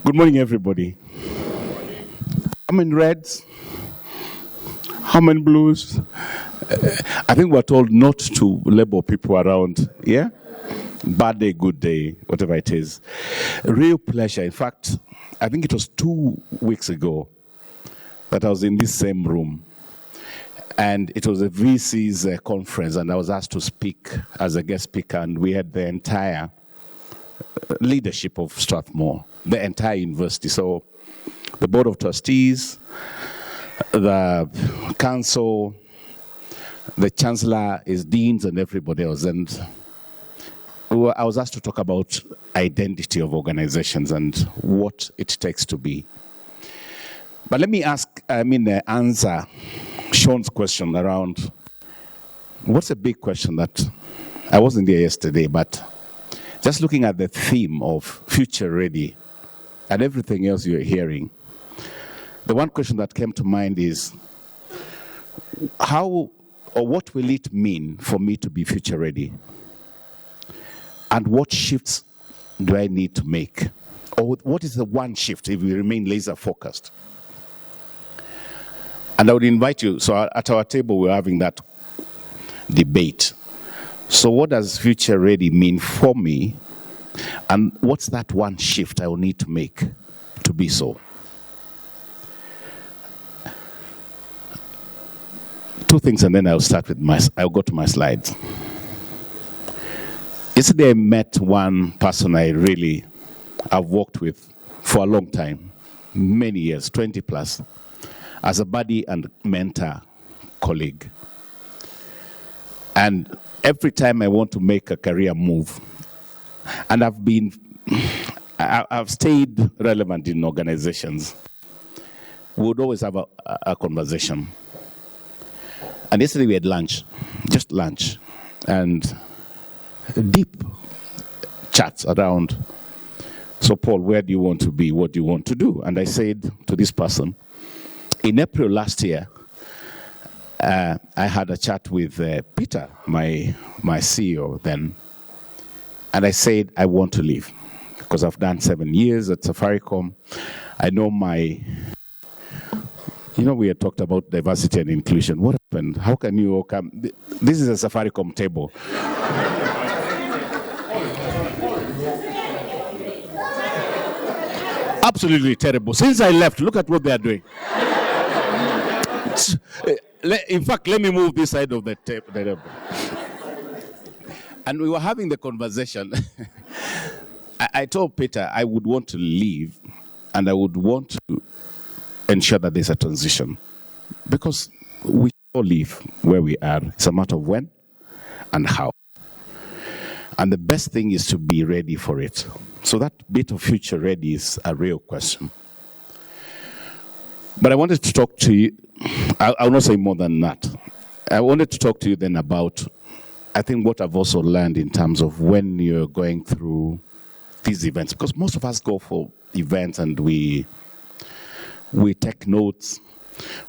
Good morning, everybody. I'm in reds. I'm in blues. I think we're told not to label people around. Yeah? Bad day, good day, whatever it is. Real pleasure. In fact, I think it was 2 weeks ago that I was in this same room. And it was a VC's conference, and I was asked to speak as a guest speaker, and we had the entire leadership of Strathmore, the entire university. So the board of trustees, the council, the chancellor, his deans, and everybody else. And I was asked to talk about identity of organizations and what it takes to be. But let me answer Sean's question around what's a big question that I wasn't there yesterday, but just looking at the theme of future ready and everything else you're hearing, the one question that came to mind is how or what will it mean for me to be future ready? And what shifts do I need to make? Or what is the one shift if we remain laser focused? And I would invite you, so at our table we're having that debate. So what does future ready mean for me? And what's that one shift I will need to make to be so? Two things, and then I'll go to my slides. Yesterday I met one person I've worked with for a long time, many years, 20 plus, as a buddy and mentor colleague. And every time I want to make a career move, and I've stayed relevant in organizations, we would always have a conversation. And yesterday we had just lunch, and deep chats around, so Paul, where do you want to be? What do you want to do? And I said to this person, in April last year, I had a chat with Peter, my CEO then, and I said, I want to leave because I've done 7 years at Safaricom. I know we had talked about diversity and inclusion. What happened? How can you all come? This is a Safaricom table. Absolutely terrible. Since I left, look at what they are doing. In fact, let me move this side of the table. And we were having the conversation. I told Peter I would want to leave, and I would want to ensure that there's a transition. Because we all live where we are. It's a matter of when and how. And the best thing is to be ready for it. So that bit of future ready is a real question. But I wanted to talk to you, I'll not say more than that. I wanted to talk to you then about, I think, what I've also learned in terms of when you're going through these events. Because most of us go for events and we take notes.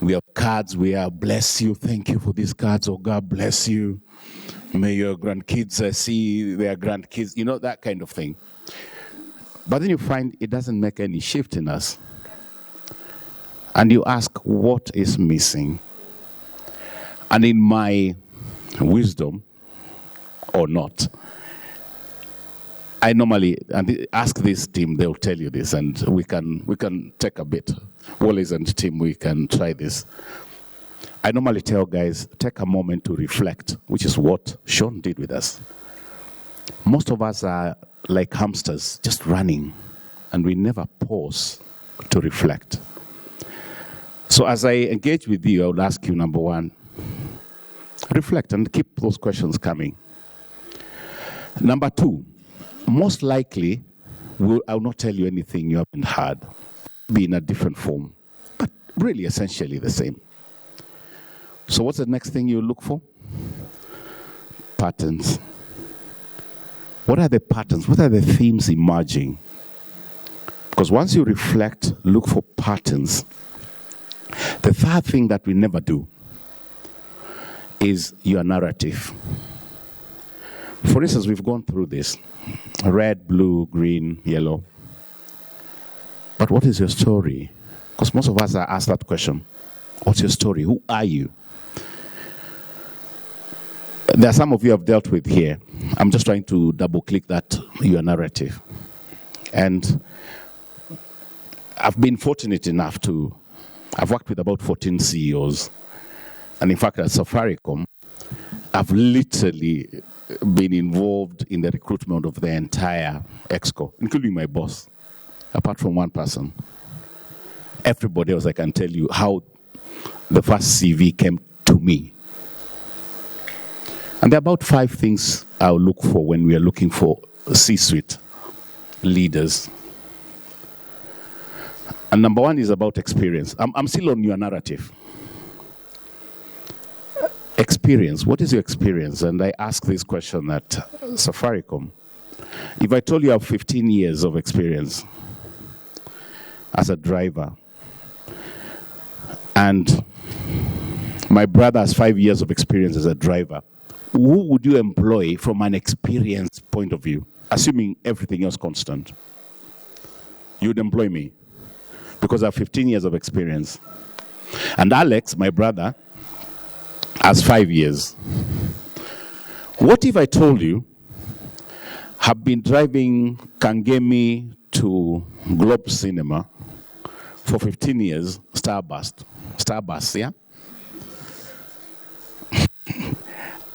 We have cards. We are, bless you, thank you for these cards, or God bless you. May your grandkids see their grandkids, that kind of thing. But then you find it doesn't make any shift in us. And you ask, what is missing? And in my wisdom, or not, I normally ask this team, they'll tell you this, and we can take a bit. Wallace and team, we can try this. I normally tell guys, take a moment to reflect, which is what Sean did with us. Most of us are like hamsters, just running, and we never pause to reflect. So as I engage with you, I would ask you, number one, reflect and keep those questions coming. Number two, most likely, I will not tell you anything you haven't heard, be in a different form, but really essentially the same. So what's the next thing you look for? Patterns. What are the patterns? What are the themes emerging? Because once you reflect, look for patterns. The third thing that we never do is your narrative. For instance, we've gone through this. Red, blue, green, yellow. But what is your story? Because most of us are asked that question. What's your story? Who are you? There are some of you have dealt with here. I'm just trying to double click that your narrative. And I've been fortunate enough I've worked with about 14 CEOs. And in fact, at Safaricom, I've literally been involved in the recruitment of the entire ExCo, including my boss, apart from one person. Everybody else, I can tell you how the first CV came to me. And there are about 5 things I'll look for when we are looking for C-suite leaders. And number 1 is about experience. I'm still on your narrative. Experience. What is your experience? And I ask this question at Safaricom. If I told you I have 15 years of experience as a driver, and my brother has 5 years of experience as a driver, who would you employ from an experience point of view, assuming everything else constant? You would employ me because I have 15 years of experience. And Alex, my brother, has 5 years. What if I told you have been driving Kangemi to Globe Cinema for 15 years, Starbus, yeah?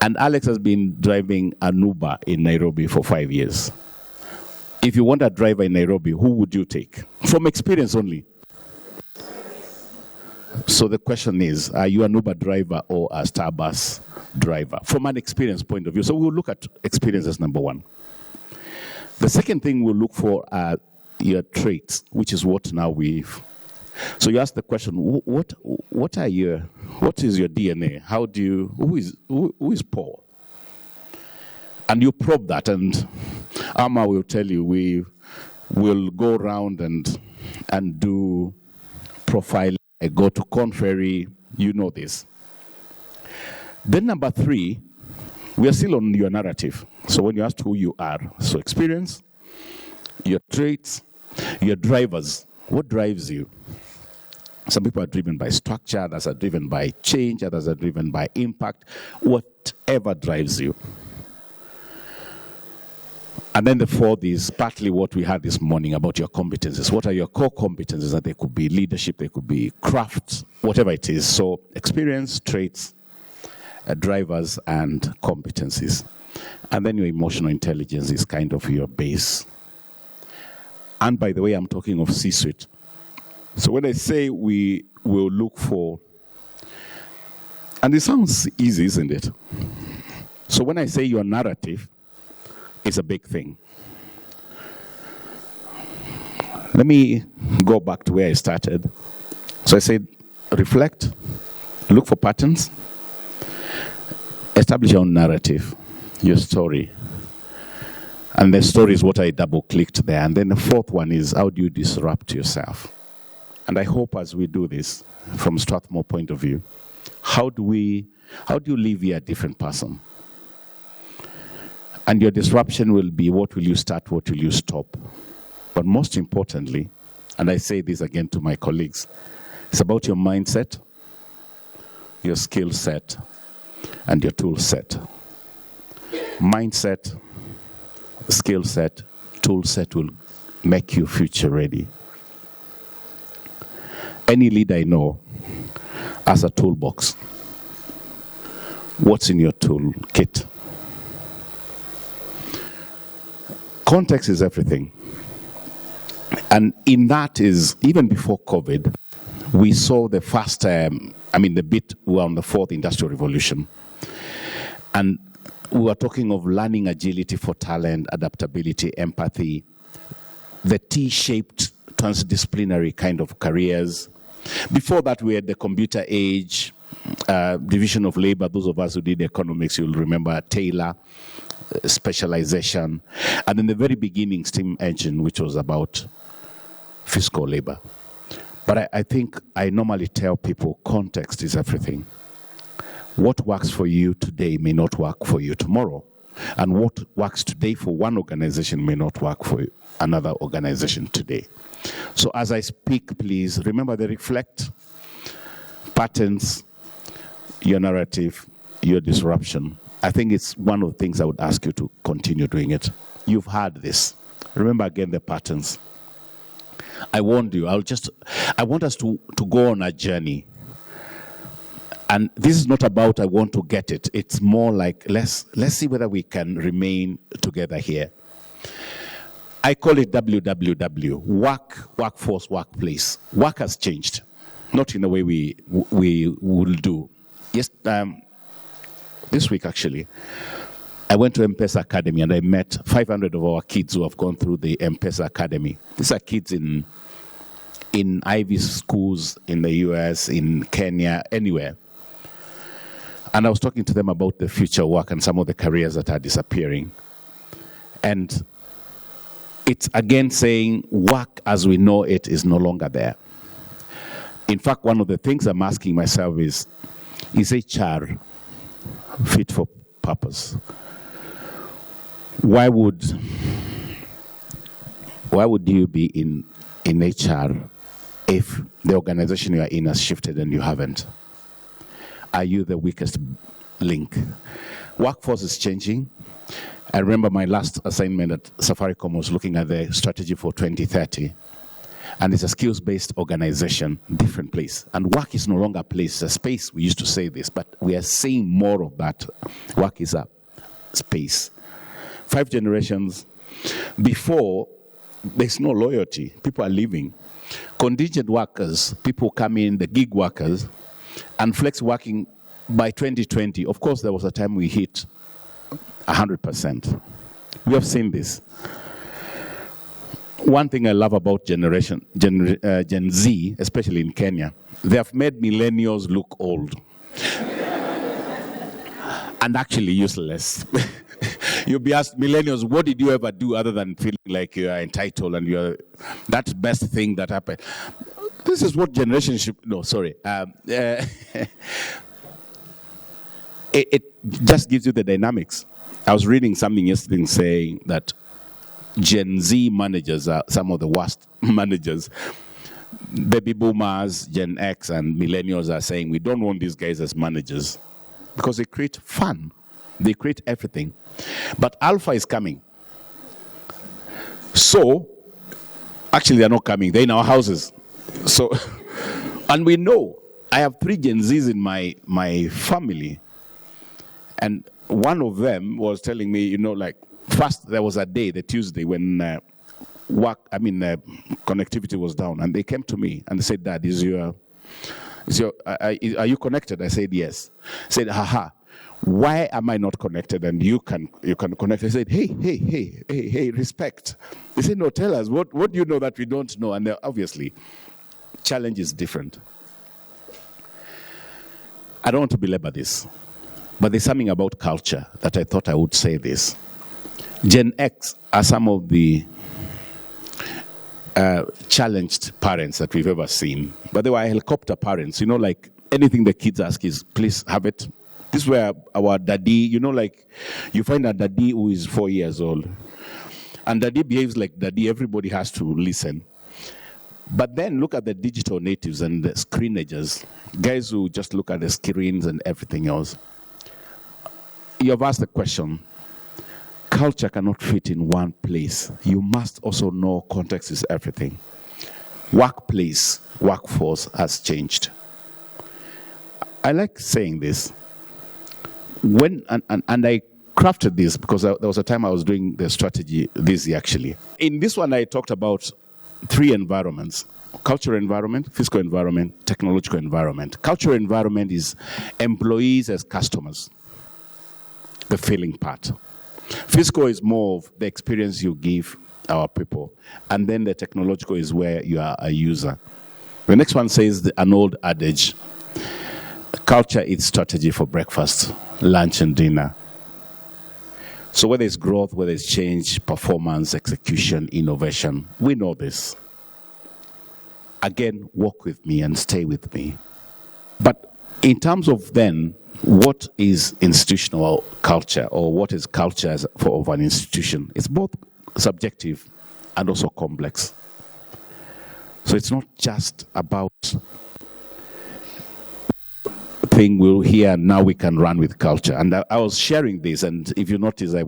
And Alex has been driving an Uber in Nairobi for 5 years. If you want a driver in Nairobi, who would you take? From experience only. So the question is, are you an Uber driver or a Starbus driver? From an experience point of view. So we'll look at experience as number 1. The second thing we'll look for are your traits, which is what now we've... So you ask the question, what is your DNA? Who is Paul? And you probe that, and Amma will tell you, we will go around and do profiling. I go to Conferry, you know this. Then number 3, we are still on your narrative. So when you ask who you are, so experience, your traits, your drivers, what drives you? Some people are driven by structure, others are driven by change, others are driven by impact, whatever drives you. And then the 4th is partly what we had this morning about your competencies. What are your core competencies? That they could be leadership, they could be craft, whatever it is. So experience, traits, drivers, and competencies. And then your emotional intelligence is kind of your base. And by the way, I'm talking of C-suite. So when I say we will look for, and it sounds easy, isn't it? So when I say your narrative, it's a big thing. Let me go back to where I started. So I said, reflect, look for patterns, establish your own narrative, your story. And the story is what I double-clicked there. And then the 4th one is, how do you disrupt yourself? And I hope as we do this, from Strathmore point of view, how do you live here a different person? And your disruption will be, what will you start, what will you stop? But most importantly, and I say this again to my colleagues, it's about your mindset, your skill set, and your tool set. Mindset, skill set, tool set will make you future ready. Any leader I know has a toolbox. What's in your toolkit? Context is everything. And in that is, even before COVID, we saw the first, the bit we're on the 4th industrial revolution. And we were talking of learning agility for talent, adaptability, empathy, the T-shaped transdisciplinary kind of careers. Before that, we had the computer age, division of labor. Those of us who did economics, you'll remember Taylor, specialization. And in the very beginning, steam engine, which was about physical labor. But I think I normally tell people context is everything. What works for you today may not work for you tomorrow. And what works today for one organization may not work for another organization today. So as I speak, please remember the reflect patterns, your narrative, your disruption. I think it's one of the things I would ask you to continue doing it. You've heard this. Remember again the patterns. I warned you. I want us to go on a journey. And this is not about I want to get it. It's more like let's see whether we can remain together here. I call it WWW, workforce, workplace. Work has changed, not in the way we will do. Yes, this week actually, I went to M-Pesa Academy and I met 500 of our kids who have gone through the M-Pesa Academy. These are kids in Ivy schools in the US, in Kenya, anywhere. And I was talking to them about the future work and some of the careers that are disappearing. And it's again saying work as we know it is no longer there. In fact, one of the things I'm asking myself is HR fit for purpose? Why would you be in HR if the organization you are in has shifted and you haven't? Are you the weakest link? Workforce is changing. I remember my last assignment at Safaricom was looking at the strategy for 2030. And it's a skills-based organization, different place. And work is no longer a place, it's a space. We used to say this, but we are seeing more of that. Work is a space. 5 generations before, there's no loyalty. People are leaving. Contingent workers, people come in, the gig workers, and flex working by 2020. Of course, there was a time we hit 100%. We have seen this. One thing I love about Gen Z, especially in Kenya, they have made millennials look old and actually useless. You'll be asked, millennials, what did you ever do other than feeling like you are entitled and that's the best thing that happened? This is what generation should, no, sorry. It just gives you the dynamics. I was reading something yesterday saying that Gen Z managers are some of the worst managers. Baby boomers, Gen X, and millennials are saying we don't want these guys as managers because they create fun. They create everything. But Alpha is coming. So, actually they're not coming. They're in our houses. So, and we know, I have 3 Gen Zs in my family. And one of them was telling me, first there was a day, the Tuesday, when connectivity was down. And they came to me and they said, Dad, are you connected? I said, yes. I said, haha, why am I not connected and you can connect? I said, hey, respect. They said, no, tell us, what do you know that we don't know? And obviously, challenge is different. I don't want to belabor this, but there's something about culture that I thought I would say this. Gen X are some of the challenged parents that we've ever seen. But they were helicopter parents. Like anything the kids ask is, please have it. This is where our daddy, you find a daddy who is 4 years old. And daddy behaves like daddy. Everybody has to listen. But then look at the digital natives and the screenagers. Guys who just look at the screens and everything else. You have asked the question. Culture cannot fit in one place. You must also know context is everything. Workplace, workforce has changed. I like saying this. And I crafted this because there was a time I was doing the strategy this year actually. In this one I talked about 3 environments. Cultural environment, physical environment, technological environment. Cultural environment is employees as customers. The feeling part. Physical is more of the experience you give our people. And then the technological is where you are a user. The next one says an old adage. Culture is strategy for breakfast, lunch, and dinner. So whether it's growth, whether it's change, performance, execution, innovation, we know this. Again, walk with me and stay with me. But in terms of then what is institutional culture, or what is culture of an institution? It's both subjective and also complex. So it's not just about thing we'll hear now we can run with culture. And I was sharing this, and if you notice, I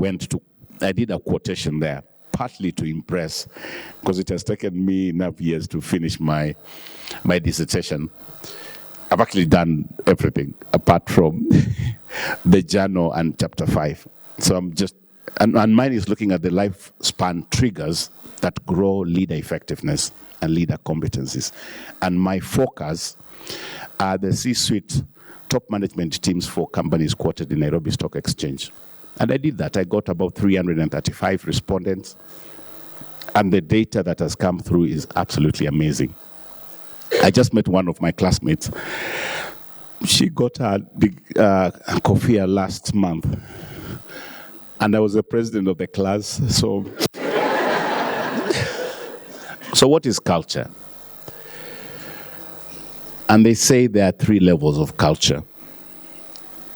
did a quotation there, partly to impress, because it has taken me enough years to finish my dissertation. I've actually done everything apart from the journal and chapter 5. So I'm just, and mine is looking at the lifespan triggers that grow leader effectiveness and leader competencies. And my focus are the C-suite top management teams for companies quoted in Nairobi Stock Exchange. And I did that. I got about 335 respondents. And the data that has come through is absolutely amazing. I just met one of my classmates. She got her COFIA last month. And I was the president of the class. So what is culture? And they say there are 3 levels of culture.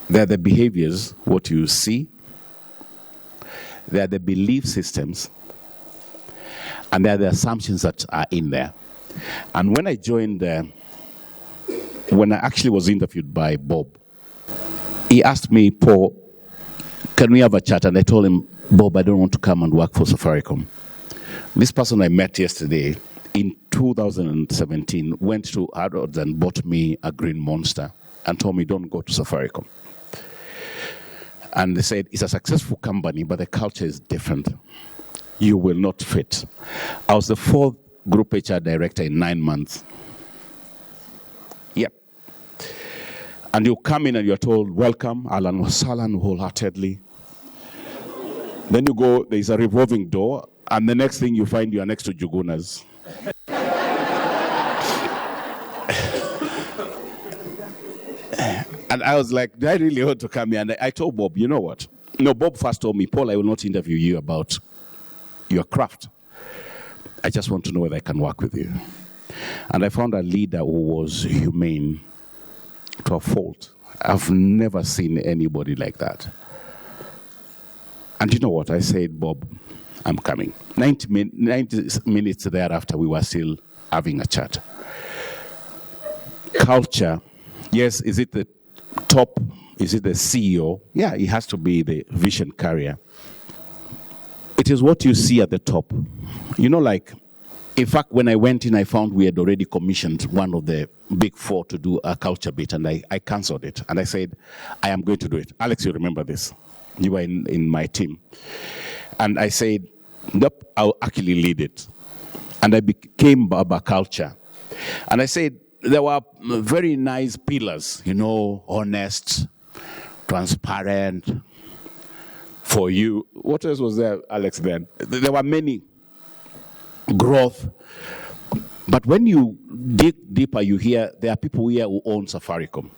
There are the behaviors, what you see. There are the belief systems. And there are the assumptions that are in there. And when I joined, when I actually was interviewed by Bob, he asked me, Paul, can we have a chat? And I told him, Bob, I don't want to come and work for Safaricom. This person I met yesterday, in 2017, went to Harrods and bought me a green Monster and told me, don't go to Safaricom. And they said, it's a successful company, but the culture is different. You will not fit. I was the 4th group HR director in 9 months. Yep. And you come in and you're told, welcome, Alan Wasalan, wholeheartedly. Then you go, there's a revolving door, and the next thing you find, you are next to Jugunas. And I was like, do I really want to come here? And I told Bob, you know what? No, Bob first told me, Paul, I will not interview you about your craft. I just want to know whether I can work with you. And I found a leader who was humane to a fault. I've never seen anybody like that. And you know what? I said, Bob, I'm coming. 90 minutes thereafter, we were still having a chat. Culture, yes, is it the top? Is it the CEO? Yeah, it has to be the vision carrier. It is what you see at the top. You know, like, in fact, when I went in, I found we had already commissioned one of the big 4 to do a culture bit, and I canceled it. And I said, I am going to do it. Alex, you remember this. You were in my team. And I said, nope, I'll actually lead it. And I became Baba Culture. And I said, there were very nice pillars, you know, honest, transparent, for you. What else was there, Alex, then? There were many. Growth. But when you dig deeper, you hear there are people here who own Safaricom.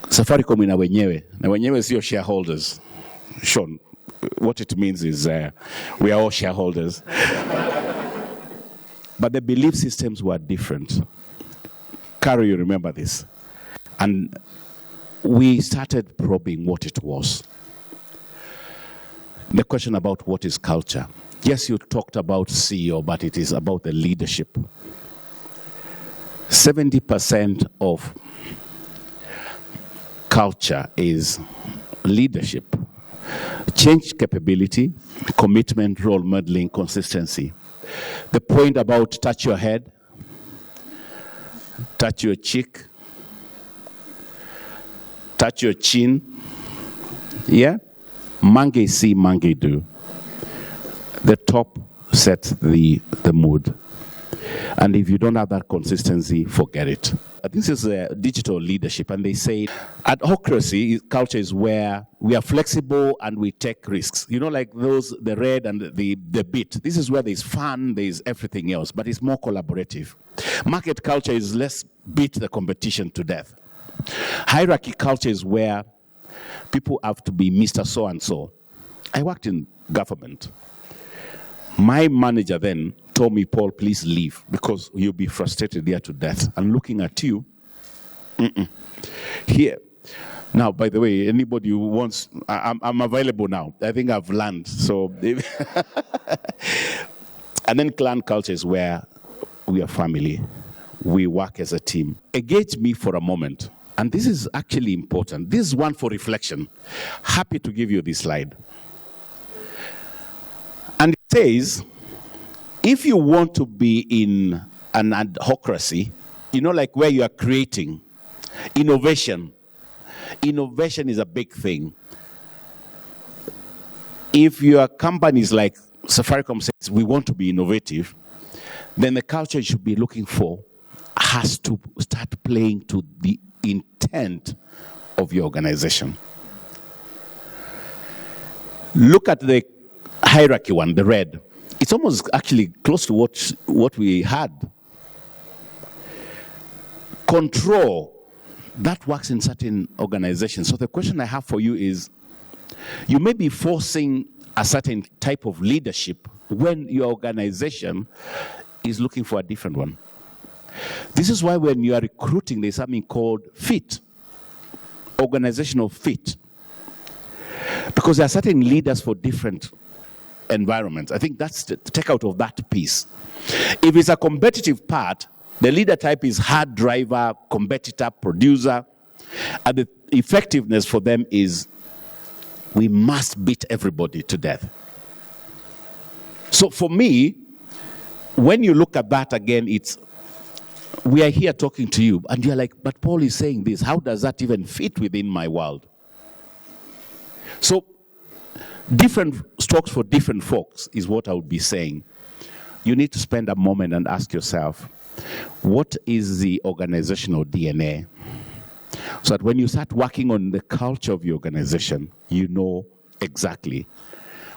Safaricom ina wenyewe. Na wenyewe sio shareholders. Sean, what it means is we are all shareholders. But the belief systems were different. Carol, you remember this. And we started probing what it was. The question about what is culture. Yes, you talked about CEO, but it is about the leadership. 70% of culture is leadership. Change capability, commitment, role modeling, consistency. The point about touch your head, touch your cheek, touch your chin. Yeah? Mange see, mange do. The top sets the mood. And if you don't have that consistency, forget it. This is digital leadership, and they say adhocracy culture is where we are flexible and we take risks. You know, like those, the red and the bit. This is where there's fun, there's everything else, but it's more collaborative. Market culture is let's beat the competition to death. Hierarchy culture is where people have to be Mr. So-and-so. I worked in government. My manager then told me, Paul, please leave because you'll be frustrated there to death. And looking at you, Here. Now, by the way, anybody who wants, I'm available now. I think I've learned. So, and then clan culture is where we are family. We work as a team. Engage me for a moment. And this is actually important. This is one for reflection. Happy to give you this slide. And it says, if you want to be in an adhocracy, like where you are creating innovation is a big thing. If your company is like Safaricom says, we want to be innovative, then the culture you should be looking for has to start playing to the intent of your organization. Look at the hierarchy one, the red. It's almost actually close to what we had. Control, that works in certain organizations. So the question I have for you is, you may be forcing a certain type of leadership when your organization is looking for a different one. This is why when you are recruiting, there's something called fit, organizational fit. Because there are certain leaders for different environments. I think that's the takeout of that piece. If it's a competitive part, the leader type is hard driver, competitor, producer, and the effectiveness for them is we must beat everybody to death. So for me, when you look at that again, it's we are here talking to you, and you're like, but Paul is saying this. How does that even fit within my world? So different strokes for different folks is what I would be saying. You need to spend a moment and ask yourself, what is the organizational DNA? So that when you start working on the culture of your organization, you know exactly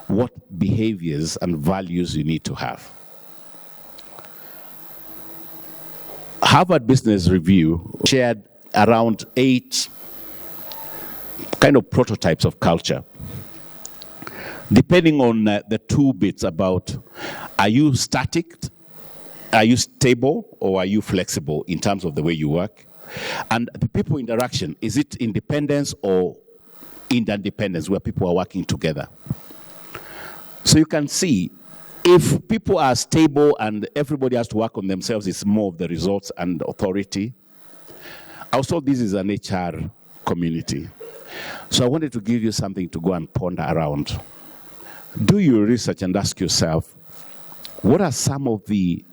what behaviors and values you need to have. Harvard Business Review shared around 8 kind of prototypes of culture. Depending on the 2 bits about, are you static, are you stable, or are you flexible in terms of the way you work? And the people interaction, is it independence or interdependence where people are working together? So you can see, if people are stable and everybody has to work on themselves, it's more of the results and authority. Also, this is an HR community. So I wanted to give you something to go and ponder around. Do your research and ask yourself, what are some of the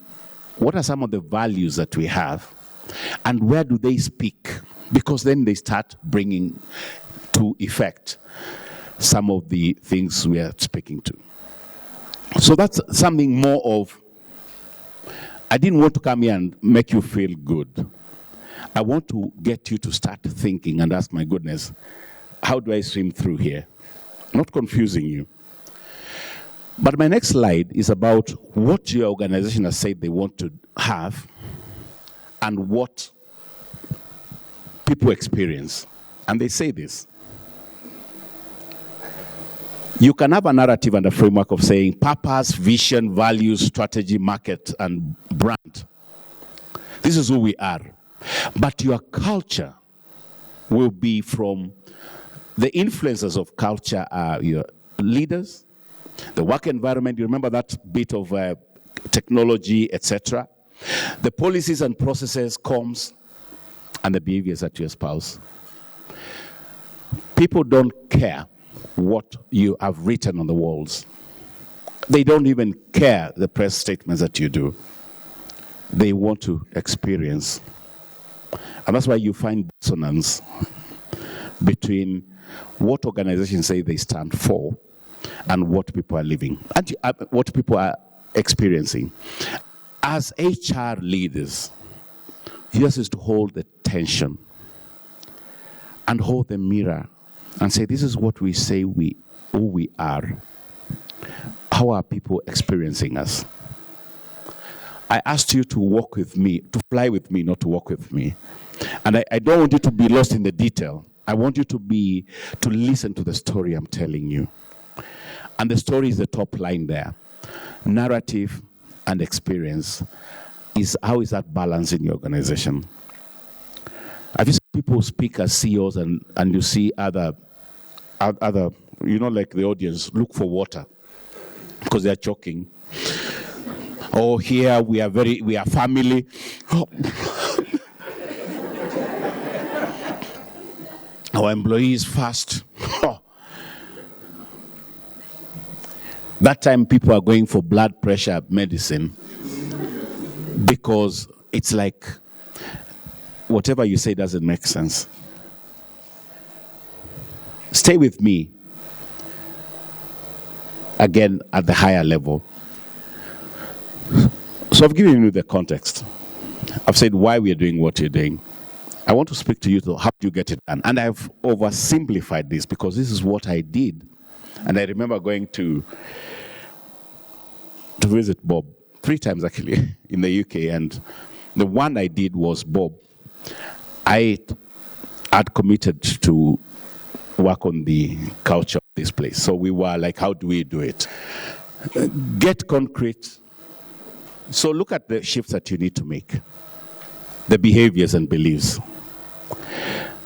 values that we have, and where do they speak? Because then they start bringing to effect some of the things we are speaking to. So that's something more of, I didn't want to come here and make you feel good. I want to get you to start thinking and ask, my goodness, how do I swim through here? Not confusing you. But my next slide is about what your organization has said they want to have and what people experience. And they say this. You can have a narrative and a framework of saying purpose, vision, values, strategy, market, and brand. This is who we are. But your culture will be from the influences of culture are your leaders, the work environment. You remember that bit of technology, etc. The policies and processes, comms, and the behaviors that you espouse. People don't care what you have written on the walls. They don't even care the press statements that you do. They want to experience. And that's why you find dissonance between what organizations say they stand for and what people are living, and what people are experiencing. As HR leaders, yours is to hold the tension and hold the mirror and say, this is what we say who we are. How are people experiencing us? I asked you to walk with me, to fly with me, not to walk with me. And I don't want you to be lost in the detail. I want you to listen to the story I'm telling you. And the story is the top line there. Narrative and experience. How is that balance in your organization? Have you people speak as CEOs and you see other, like the audience, look for water because they're choking. Oh, here we are family. Oh. Our employees fast. Oh. That time people are going for blood pressure medicine because it's like whatever you say doesn't make sense. Stay with me again at the higher level. So I've given you the context. I've said why we are doing what you're doing. I want to speak to you to how do you get it done. And I've oversimplified this because this is what I did. And I remember going to visit Bob 3 times actually in the UK. And the one I did was Bob. I had committed to work on the culture of this place. So we were like, how do we do it? Get concrete. So look at the shifts that you need to make, the behaviors and beliefs.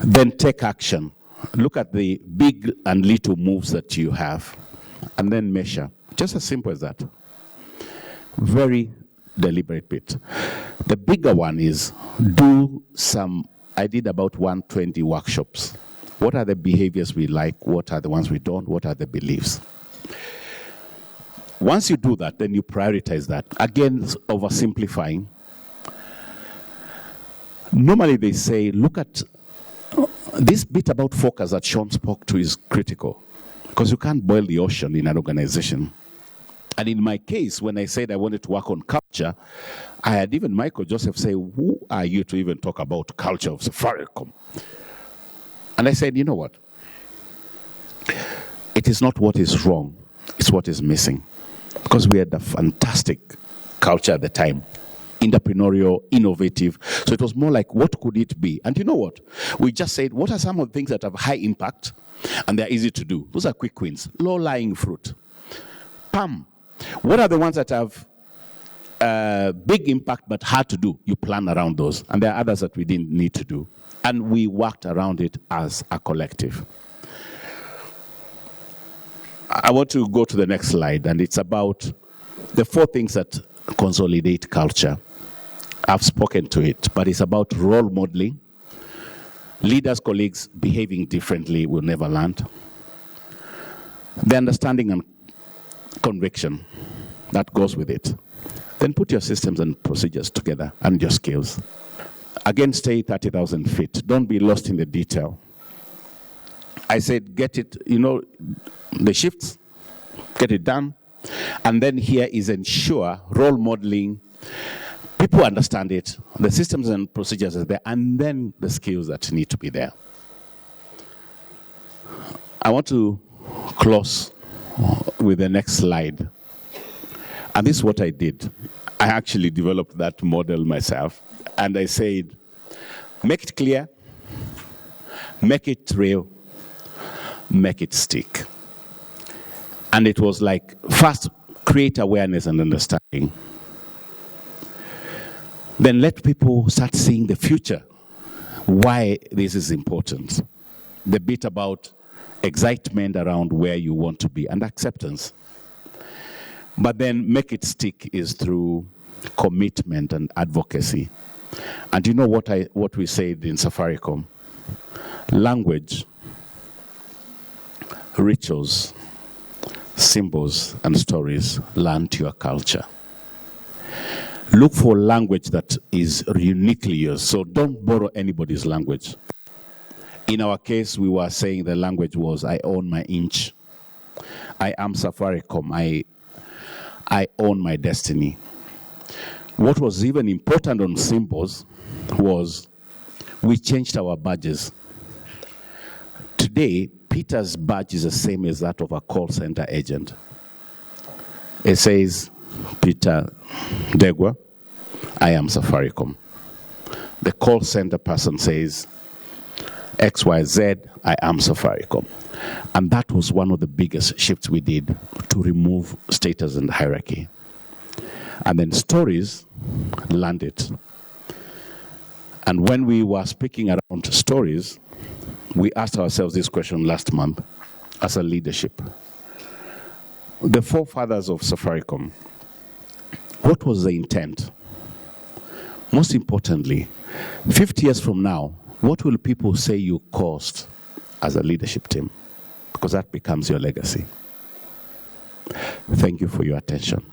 Then take action. Look at the big and little moves that you have, and then measure. Just as simple as that. Very deliberate bit. The bigger one is I did about 120 workshops. What are the behaviors we like? What are the ones we don't? What are the beliefs? Once you do that, then you prioritize that. Again, oversimplifying. Normally they say, look at this bit about focus that Sean spoke to is critical because you can't boil the ocean in an organization. And in my case, when I said I wanted to work on culture, I had even Michael Joseph say, who are you to even talk about culture of Safaricom? And I said, you know what? It is not what is wrong, it's what is missing. Because we had a fantastic culture at the time. Entrepreneurial, innovative. So it was more like, what could it be? And you know what? We just said, what are some of the things that have high impact and they're easy to do? Those are quick wins. Low-lying fruit. Pam. What are the ones that have big impact but hard to do? You plan around those. And there are others that we didn't need to do. And we worked around it as a collective. I want to go to the next slide, and it's about the 4 things that consolidate culture. I've spoken to it, but it's about role modeling. Leaders, colleagues behaving differently will never land. The understanding and conviction that goes with it. Then put your systems and procedures together and your skills. Again, stay 30,000 feet. Don't be lost in the detail. I said, get it, the shifts, get it done. And then here is ensure role modeling. People understand it. The systems and procedures are there. And then the skills that need to be there. I want to close with the next slide. And this is what I did. I actually developed that model myself. And I said, make it clear, make it real, make it stick. And it was like, first, create awareness and understanding. Then let people start seeing the future, why this is important. The bit about excitement around where you want to be and acceptance. But then make it stick is through commitment and advocacy. And you know what we said in Safaricom? Language, rituals, symbols, and stories learn to your culture. Look for language that is uniquely yours. So don't borrow anybody's language. In our case, we were saying the language was, I own my inch. I am Safaricom. I own my destiny. What was even important on symbols was we changed our badges. Today, Peter's badge is the same as that of a call center agent. It says, Peter Degwa, I am Safaricom. The call center person says, XYZ, I am Safaricom. And that was one of the biggest shifts we did to remove status and hierarchy. And then stories landed. And when we were speaking around stories, we asked ourselves this question last month as a leadership. The forefathers of Safaricom, what was the intent? Most importantly, 50 years from now, what will people say you caused as a leadership team? Because that becomes your legacy. Thank you for your attention.